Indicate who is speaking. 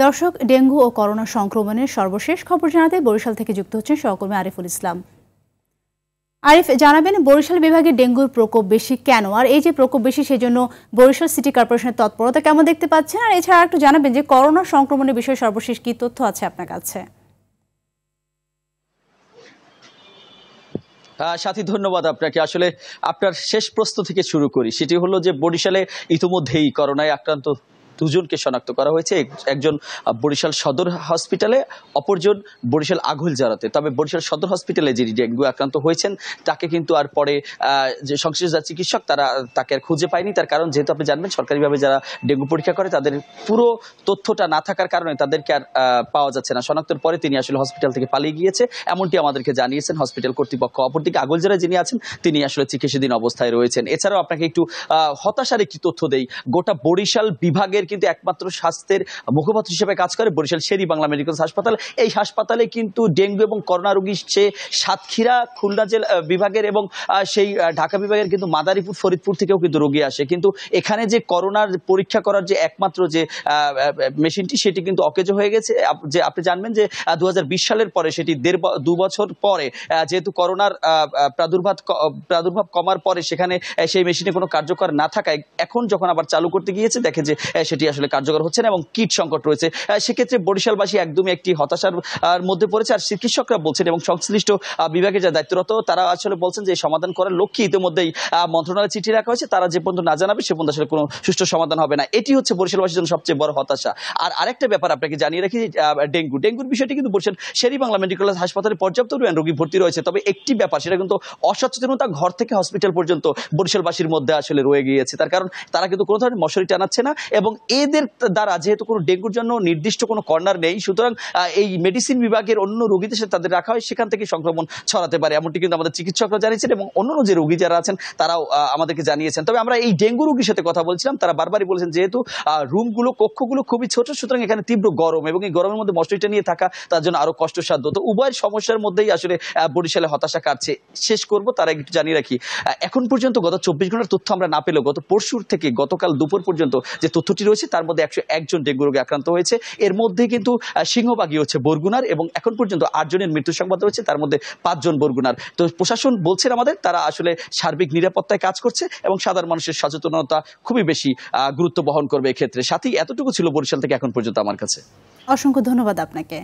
Speaker 1: দর্শক, ডেঙ্গু ও করোনা সংক্রমণের সর্বশেষ খবর জানাতে বরিশাল থেকে যুক্ত হচ্ছেন সহকর্মী আরিফুল ইসলাম। আরিফ, জানাবেন বরিশাল বিভাগে ডেঙ্গুর প্রকোপ বেশি কেন, আর এই যে প্রকোপ বেশি সেজন্য বরিশাল সিটি কর্পোরেশনের তৎপরতা কেমন দেখতে পাচ্ছেন, আর এছাড়া একটু জানাবেন যে করোনা সংক্রমণের বিষয়ে সর্বশেষ কি তথ্য আছে আপনার কাছে।
Speaker 2: সাথী, ধন্যবাদ আপনাকে। আসলে আপনার শেষ প্রশ্ন থেকে শুরু করি। সেটি হলো যে বরিশালে ইতিমধ্যেই করোনায় আক্রান্ত দুজনকে শনাক্ত করা হয়েছে। একজন বরিশাল সদর হসপিটালে, অপরজন বরিশাল আঘুলজারাতে। তবে বরিশাল সদর হসপিটালে যিনি ডেঙ্গু আক্রান্ত হয়েছেন তাকে কিন্তু আর পরে যে সংশ্লিষ্ট চিকিৎসক তাকে আর খুঁজে পায়নি। তার কারণ, যেহেতু আপনি জানবেন সরকারিভাবে যারা ডেঙ্গু পরীক্ষা করে তাদের পুরো তথ্যটা না থাকার কারণে তাদেরকে আর পাওয়া যাচ্ছে না। শনাক্তের পরে তিনি আসলে হসপিটাল থেকে পালিয়ে গিয়েছে, এমনটি আমাদেরকে জানিয়েছেন হসপিটাল কর্তৃপক্ষ। অপরদিকে আঘুলজারায় যিনি আছেন তিনি আসলে চিকিৎসাধীন অবস্থায় রয়েছেন। এছাড়াও আপনাকে একটু হতাশার একটি তথ্য দেই। গোটা বরিশাল বিভাগের কিন্তু একমাত্র স্বাস্থ্যের মুখপাত্র হিসেবে কাজ করে বরিশাল শেরি বাংলা মেডিকেল হাসপাতাল। এই হাসপাতালে কিন্তু ডেঙ্গু এবং করোনা রোগী সে সাতক্ষীরা, খুলনা জেলা বিভাগের এবং সেই ঢাকা বিভাগের কিন্তু মাদারীপুর, ফরিদপুর থেকেও কিন্তু রোগী আসে। কিন্তু এখানে যে করোনার পরীক্ষা করার যে একমাত্র যে মেশিনটি সেটি কিন্তু অকেজো হয়ে গেছে। যে আপনি জানবেন যে 2020 সালের পরে, সেটি 2 বছর পরে, যেহেতু করোনার প্রাদুর্ভাব কমার পরে সেখানে সেই মেশিনে কোনো কার্যকর না থাকায় এখন যখন আবার চালু করতে গিয়েছে দেখে যে সেটি আসলে কার্যকর হচ্ছে না এবং কিট সংকট রয়েছে। সেক্ষেত্রে বরিশালবাসী একদমই একটি হতাশার মধ্যে পড়েছে। আর চিকিৎসকরা বলছেন এবং সংশ্লিষ্ট বিভাগে যা দায়িত্বরত তারা আসলে বলছেন যে সমাধান করার লক্ষ্যে ইতিমধ্যেই মন্ত্রণালয়ে চিঠি রাখা হয়েছে। তারা যে পর্যন্ত না জানাবে সে পর্যন্ত আসলে কোনো সুষ্ঠু সমাধান হবে না। এটি হচ্ছে বরিশালবাসীর জন্য সবচেয়ে বড় হতাশা। আর আরেকটা ব্যাপার আপনাকে জানিয়ে রাখি, ডেঙ্গুর বিষয়টি কিন্তু বরিশাল শেরি বাংলা মেডিকেল হাসপাতালে পর্যাপ্ত রোগী ভর্তি রয়েছে। তবে একটি ব্যাপার, সেটা কিন্তু অসচেতনতা ঘর থেকে হসপিটাল পর্যন্ত বরিশালবাসীর মধ্যে আসলে রয়ে গিয়েছে। তার কারণ তারা কিন্তু কোনো ধরনের মশারি টানাচ্ছে না এবং এদের দ্বারা যেহেতু কোনো ডেঙ্গুর জন্য নির্দিষ্ট কোনো কর্নার নেই, সুতরাং এই মেডিসিন বিভাগের অন্য রোগীদের সাথে তাদের রাখা হয়, সেখান থেকে সংক্রমণ ছড়াতে পারে, এমনটি কিন্তু আমাদের চিকিৎসকরা জানিয়েছেন এবং অন্যান্য যে রোগী যারা আছেন তারাও আমাদেরকে জানিয়েছেন। তবে আমরা এই ডেঙ্গু রোগীর সাথে কথা বলছিলাম, তারা বারবারই বলেছেন যেহেতু রুমগুলো, কক্ষগুলো খুবই ছোট, সুতরাং এখানে তীব্র গরম এবং এই গরমের মধ্যে মশারিটা নিয়ে থাকা তার জন্য আরো কষ্টসাধ্য। তো উভয়ের সমস্যার মধ্যেই আসলে বরিশালে হতাশা কাটছে। শেষ করব তারা একটু জানিয়ে রাখি, এখন পর্যন্ত গত 24 ঘন্টার তথ্য আমরা না পেলেও গত পরশুর থেকে গতকাল দুপুর পর্যন্ত যে তথ্যটি রয়েছে তার মধ্যে 101 জন ডেঙ্গু রোগে আক্রান্ত হয়েছে। এর মধ্যে কিন্তু সিংহভাগই হচ্ছে বরগুনার এবং এখন পর্যন্ত 8 জনের মৃত্যু সংবাদ রয়েছে, তার মধ্যে 5 জন বরগুনার। তো প্রশাসন বলছেন আমাদের তারা আসলে সার্বিক নিরাপত্তায় কাজ করছে এবং সাধারণ মানুষের সচেতনতা খুবই বেশি গুরুত্ব বহন করবে এক্ষেত্রে। সাথী, এতটুকু ছিল বরিশাল থেকে এখন পর্যন্ত আমার কাছে।
Speaker 1: অসংখ্য ধন্যবাদ আপনাকে।